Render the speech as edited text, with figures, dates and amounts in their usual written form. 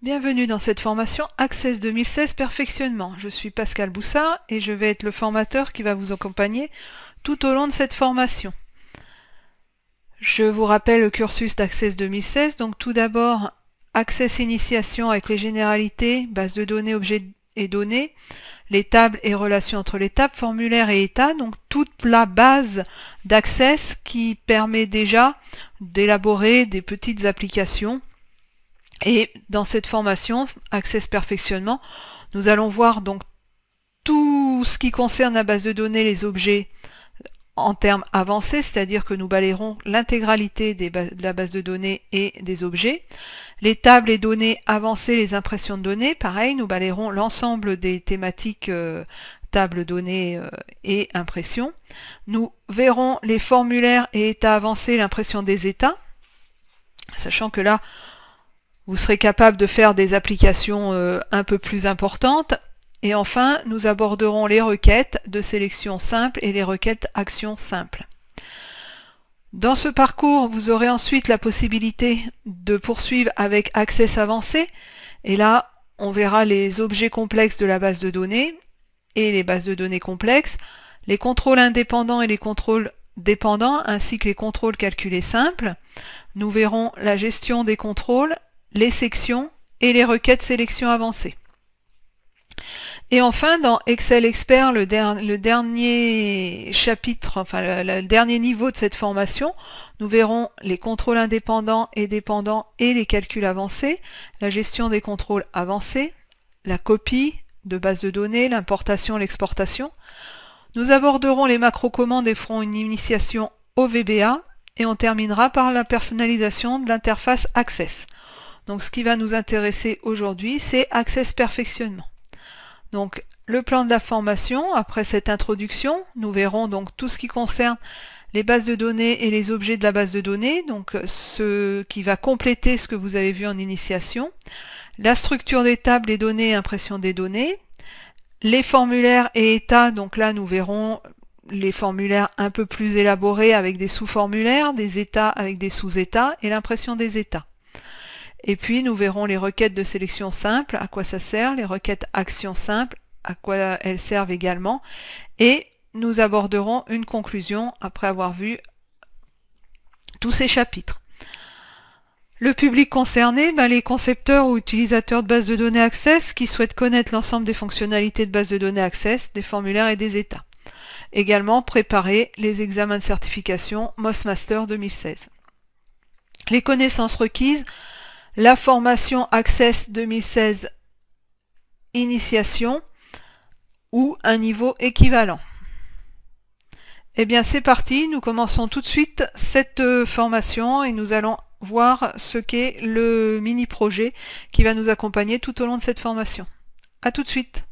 Bienvenue dans cette formation Access 2016 Perfectionnement. Je suis Pascal Boussard et je vais être le formateur qui va vous accompagner tout au long de cette formation. Je vous rappelle le cursus d'Access 2016. Donc tout d'abord, Access Initiation avec les généralités, base de données, objets et données, les tables et relations entre les tables, formulaires et états, donc toute la base d'Access qui permet déjà d'élaborer des petites applications. Et dans cette formation, Access Perfectionnement, nous allons voir donc tout ce qui concerne la base de données, les objets en termes avancés, c'est-à-dire que nous balayerons l'intégralité de la base de données et des objets. Les tables et données avancées, les impressions de données, pareil, nous balayerons l'ensemble des thématiques tables, données et impressions. Nous verrons les formulaires et états avancés, l'impression des états, sachant que là, vous serez capable de faire des applications un peu plus importantes. Et enfin, nous aborderons les requêtes de sélection simple et les requêtes actions simples. Dans ce parcours, vous aurez ensuite la possibilité de poursuivre avec Access avancé. Et là, on verra les objets complexes de la base de données et les bases de données complexes, les contrôles indépendants et les contrôles dépendants, ainsi que les contrôles calculés simples. Nous verrons la gestion des contrôles, les sections et les requêtes sélection avancées. Et enfin, dans Excel Expert, le dernier chapitre, enfin le dernier niveau de cette formation, nous verrons les contrôles indépendants et dépendants et les calculs avancés, la gestion des contrôles avancés, la copie de base de données, l'importation, l'exportation. Nous aborderons les macro-commandes et ferons une initiation au VBA et on terminera par la personnalisation de l'interface Access. Donc ce qui va nous intéresser aujourd'hui, c'est Access Perfectionnement. Donc le plan de la formation, après cette introduction, nous verrons donc tout ce qui concerne les bases de données et les objets de la base de données, donc ce qui va compléter ce que vous avez vu en initiation, la structure des tables, les données et impression des données, les formulaires et états, donc là nous verrons les formulaires un peu plus élaborés avec des sous-formulaires, des états avec des sous-états et l'impression des états. Et puis nous verrons les requêtes de sélection simple, à quoi ça sert, les requêtes actions simples, à quoi elles servent également, et nous aborderons une conclusion après avoir vu tous ces chapitres. Le public concerné, les concepteurs ou utilisateurs de bases de données Access qui souhaitent connaître l'ensemble des fonctionnalités de bases de données Access, des formulaires et des états. Également préparer les examens de certification MOST-Master 2016. Les connaissances requises, la formation Access 2016 Initiation ou un niveau équivalent. Eh bien c'est parti, nous commençons tout de suite cette formation et nous allons voir ce qu'est le mini-projet qui va nous accompagner tout au long de cette formation. A tout de suite.